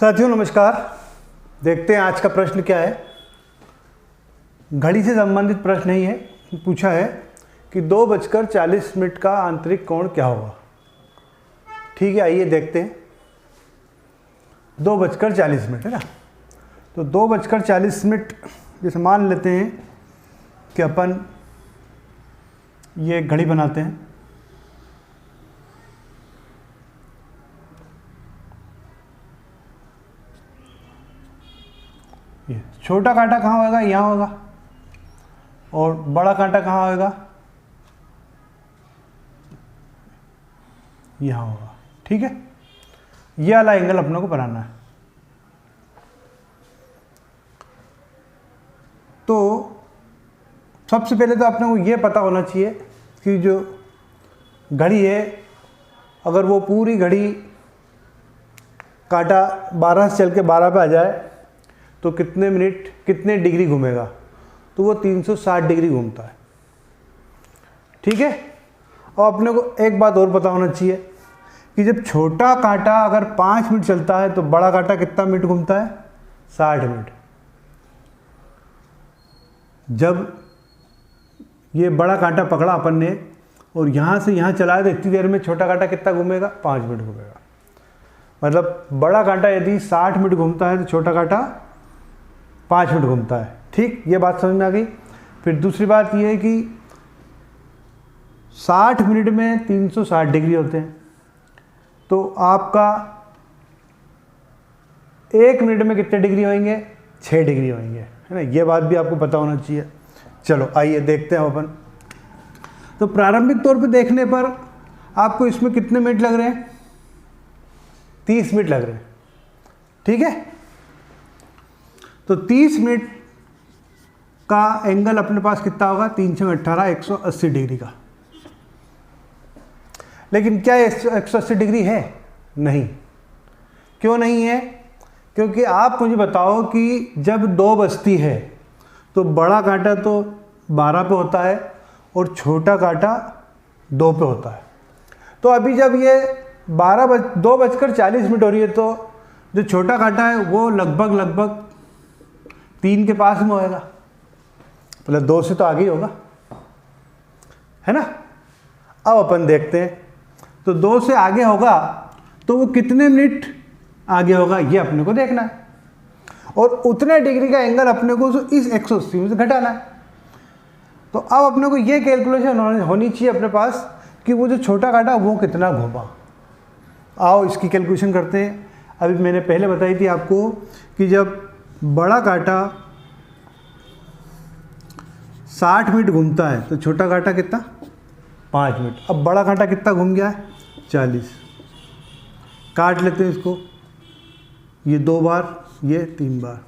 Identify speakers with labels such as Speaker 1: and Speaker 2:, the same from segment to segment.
Speaker 1: साथियों नमस्कार। देखते हैं आज का प्रश्न क्या है। घड़ी से संबंधित प्रश्न नहीं है, पूछा है कि 2:40 का आंतरिक कोण क्या होगा। ठीक है, आइए देखते हैं। 2:40 है ना, तो 2:40 जैसे मान लेते हैं कि अपन ये घड़ी बनाते हैं। ये छोटा कांटा कहाँ होगा, यहाँ होगा, और बड़ा कांटा कहाँ होगा, यहाँ होगा। ठीक है, ये वाला एंगल अपने को बनाना है। तो सबसे पहले तो अपने को ये पता होना चाहिए कि जो घड़ी है, अगर वो पूरी घड़ी कांटा 12 से चल के 12 पे आ जाए तो कितने मिनट कितने डिग्री घूमेगा, तो वो 360 डिग्री घूमता है। ठीक है, और अपने को एक बात और पता होना चाहिए कि जब छोटा कांटा अगर 5 मिनट चलता है तो बड़ा कांटा कितना मिनट घूमता है, 60 मिनट। जब ये बड़ा कांटा पकड़ा अपन ने और यहाँ से यहाँ चलाया तो इतनी देर में छोटा कांटा कितना घूमेगा, 5 मिनट घूमेगा। मतलब बड़ा कांटा यदि 60 मिनट घूमता है तो छोटा कांटा 5 मिनट घूमता है। ठीक, ये बात समझ में आ गई। फिर दूसरी बात ये है कि 60 मिनट में 360 डिग्री होते हैं, तो आपका 1 मिनट में कितने डिग्री होंगे, 6 डिग्री होंगे, है ना। ये बात भी आपको पता होना चाहिए। चलो आइए देखते हैं अपन। तो प्रारंभिक तौर पे देखने पर आपको इसमें कितने मिनट लग रहे हैं, 30 मिनट लग रहे हैं। ठीक है, तो 30 मिनट का एंगल अपने पास कितना होगा, 3 × 18 180 डिग्री का। लेकिन क्या 180 डिग्री है? नहीं। क्यों नहीं है? क्योंकि आप मुझे बताओ कि जब 2 बजती है तो बड़ा कांटा तो 12 पे होता है और छोटा कांटा 2 पे होता है। तो अभी जब ये 2:40 हो रही है तो जो छोटा कांटा है वो लगभग 3 के पास में होएगा, मतलब 2 से तो आगे ही होगा, है ना। अब अपन देखते हैं, तो 2 से आगे होगा तो वो कितने मिनट आगे होगा, ये अपने को देखना है। और उतने डिग्री का एंगल अपने को इस 180 में से घटाना है। तो अब अपने को ये कैलकुलेशन होनी चाहिए अपने पास कि वो जो छोटा कांटा वो कितना घूमा। आओ इसकी कैलकुलेशन करते हैं। अभी मैंने पहले बताई थी आपको कि जब बड़ा कांटा 60 मिनट घूमता है तो छोटा कांटा कितना, 5 मिनट। अब बड़ा कांटा कितना घूम गया है, 40। काट लेते हैं इसको, ये 2 बार, ये 3 बार,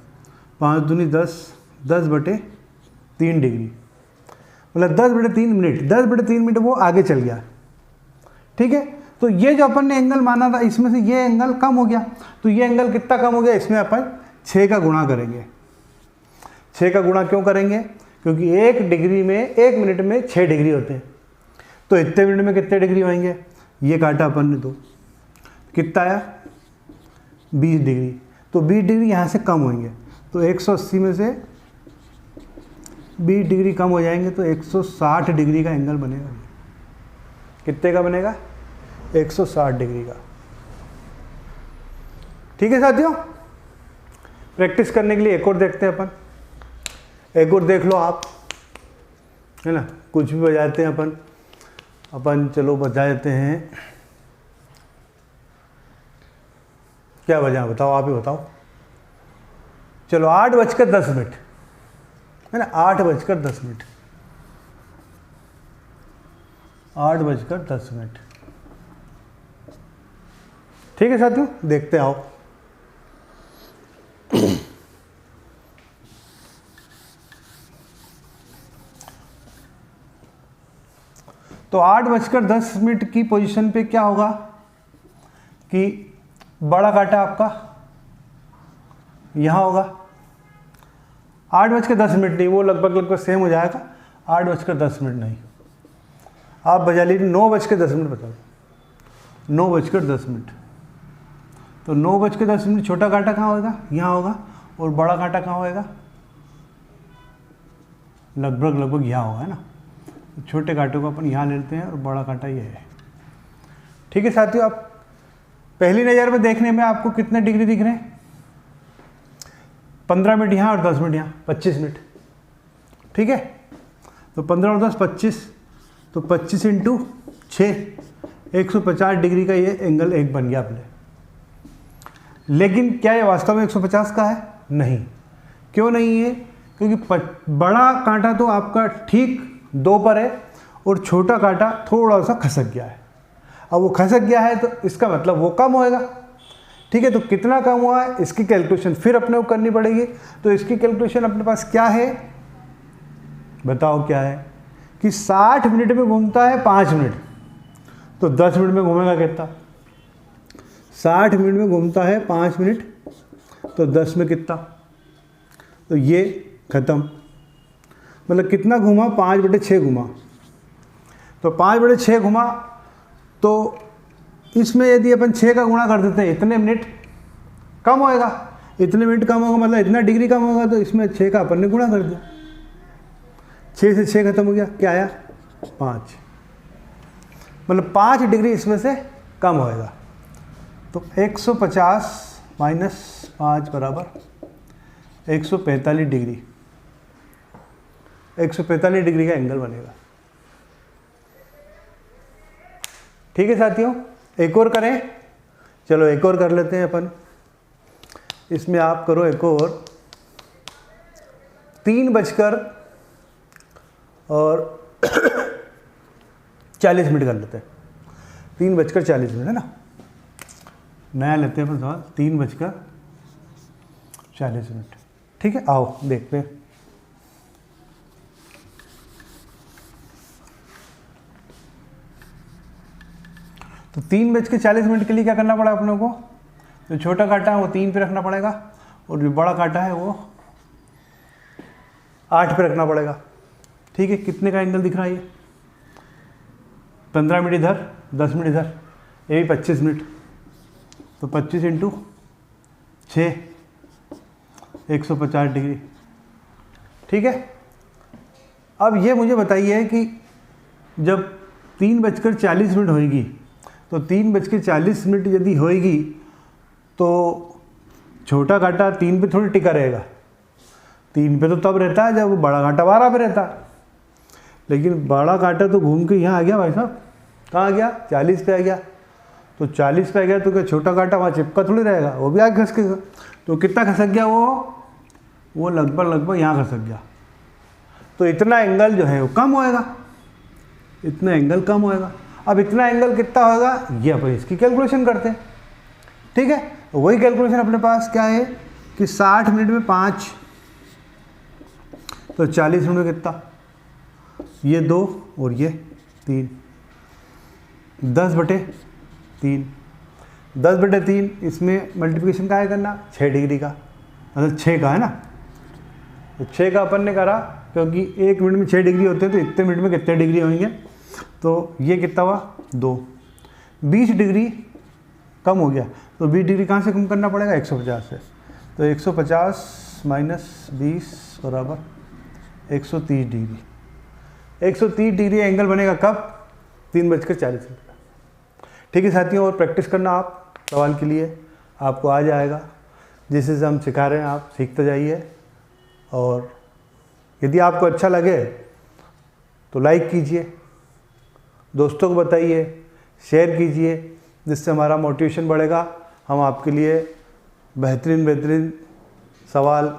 Speaker 1: 5 दूनी 10, 10/3 डिग्री, मतलब 10/3 मिनट। 10/3 मिनट वो आगे चल गया। ठीक है, तो ये जो अपन ने एंगल माना था इसमें से ये एंगल कम हो गया। तो ये एंगल कितना कम हो गया, इसमें अपन 6 का गुणा करेंगे। 6 का गुणा क्यों करेंगे, क्योंकि 1 डिग्री में 1 मिनट में 6 डिग्री होते हैं। तो इतने मिनट में कितने डिग्री होंगे, ये काटा अपन ने 2, कितना आया, 20 डिग्री। तो 20 डिग्री यहाँ से कम होंगे, तो 180 में से 20 डिग्री कम हो जाएंगे तो 160 डिग्री का एंगल बनेगा। कितने का बनेगा, 160 डिग्री का। ठीक है साथियों, प्रैक्टिस करने के लिए एक और देखते हैं अपन। एक और देख लो आप, है ना। कुछ भी बजाते हैं अपन चलो बजा देते हैं। क्या बजा, बताओ, आप ही बताओ। चलो 8:10 है ना, 8:10, 8:10। ठीक है साथियों, देखते आओ। तो 8:10 की पोजीशन पे क्या होगा कि बड़ा कांटा आपका यहाँ होगा। 8:10 नहीं, वो लगभग सेम हो जाएगा। 8:10 नहीं, आप बजा लीजिए 9:10 बता दो। 9:10। तो 9:10 छोटा कांटा कहाँ होगा, यहाँ होगा, और बड़ा कांटा कहाँ होएगा, लगभग यहाँ होगा, है ना। तो छोटे कांटे को अपन यहाँ लेते हैं और बड़ा कांटा ये है। ठीक है साथियों, आप पहली नज़र में देखने में आपको कितने डिग्री दिख रहे हैं, 15 मिनट यहाँ और 10 मिनट यहाँ, 25 मिनट। ठीक है, तो 15 और 10 25, तो 25 × 6 150 डिग्री का ये एंगल एक बन गया अपने। लेकिन क्या ये वास्तव में 150 का है? नहीं। क्यों नहीं है? क्योंकि बड़ा कांटा तो आपका ठीक 2 पर है और छोटा कांटा थोड़ा सा खसक गया है। अब वो खसक गया है तो इसका मतलब वो कम होएगा। ठीक है, तो कितना कम हुआ है इसकी कैलकुलेशन फिर अपने को करनी पड़ेगी। तो इसकी कैलकुलेशन अपने पास क्या है, बताओ क्या है, कि 60 मिनट में घूमता है 5 मिनट, तो 10 मिनट में घूमेगा कितना, 60 मिनट में घूमता है 5 मिनट, तो 10 में कितना, तो ये ख़त्म। मतलब कितना घूमा, 5/6 घुमा। तो 5/6 घुमा, तो इसमें यदि अपन 6 का गुणा कर देते हैं, इतने मिनट कम होएगा, इतने मिनट कम होगा, मतलब इतना डिग्री कम होगा, तो इसमें 6 का अपन ने गुणा कर दिया, 6 से 6 खत्म हो गया, क्या आया 5, मतलब 5 डिग्री इसमें से कम होएगा। तो 150 - 5 = 145 डिग्री, 145 डिग्री का एंगल बनेगा। ठीक है साथियों, एक और करें, चलो एक और कर लेते हैं अपन। इसमें आप करो एक और, 3:40 कर लेते हैं, 3:40 है ना, नया लेते हैं अपन सवाल, 3:40। ठीक है, आओ देखते हैं। तो 3:40 के लिए क्या करना पड़ा अपनों को, जो छोटा कांटा है वो 3 पे रखना पड़ेगा और जो बड़ा कांटा है वो 8 पे रखना पड़ेगा। ठीक है, कितने का एंगल दिख रहा है ये, 15 मिनट इधर, 10 मिनट इधर, ये भी 25 मिनट, तो 25 × 6 150 डिग्री। ठीक है, अब ये मुझे बताइए कि जब 3:40 होएगी, तो 3:40 यदि होएगी तो छोटा कांटा 3 पे थोड़ी टिका रहेगा, 3 पे तो तब रहता है जब बड़ा कांटा 12 पे रहता है। लेकिन बड़ा कांटा तो घूम के यहाँ आ गया भाई साहब, कहाँ आ गया, 40 पे आ गया। तो 40 पे आ गया तो क्या छोटा कांटा वहाँ चिपका थोड़ी रहेगा, वो भी आगे खसकेगा। तो कितना खसक गया वो लगभग यहाँ खसक गया। तो इतना एंगल जो है वो कम होएगा, इतना एंगल कम होएगा। अब इतना एंगल कितना होगा, ये अपन इसकी कैलकुलेशन करते हैं। ठीक है, वही कैलकुलेशन अपने पास क्या है कि 60 मिनट में 5, तो 40 मिनट में कितना, ये 2 और ये 3, 10/3, 10/3, इसमें मल्टीप्लिकेशन का है करना 6 डिग्री का, मतलब 6 का है ना। तो 6 का अपन ने करा, क्योंकि 1 मिनट में 6 डिग्री होते हैं, तो इतने मिनट में कितने डिग्री होंगे, तो ये कितना हुआ 2, 20 डिग्री कम हो गया। तो 20 डिग्री कहाँ से कम करना पड़ेगा, 150 से। तो 150 - 20 = 130 डिग्री। 130 डिग्री एंगल बनेगा कब, 3:40। ठीक है साथियों, और प्रैक्टिस करना आप सवाल के लिए, आपको आ जाएगा। जिस जैसे हम सिखा रहे हैं आप सीखते जाइए। और यदि आपको अच्छा लगे तो लाइक कीजिए, दोस्तों को बताइए, शेयर कीजिए, जिससे हमारा मोटिवेशन बढ़ेगा। हम आपके लिए बेहतरीन सवाल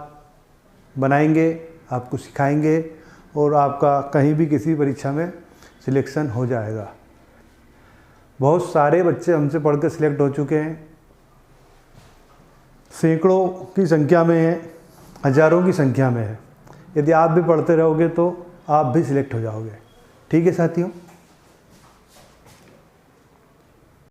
Speaker 1: बनाएंगे, आपको सिखाएंगे और आपका कहीं भी किसी परीक्षा में सिलेक्शन हो जाएगा। बहुत सारे बच्चे हमसे पढ़ के सिलेक्ट हो चुके हैं, सैकड़ों की संख्या में है, हज़ारों की संख्या में है। यदि आप भी पढ़ते रहोगे तो आप भी सिलेक्ट हो जाओगे। ठीक है साथियों।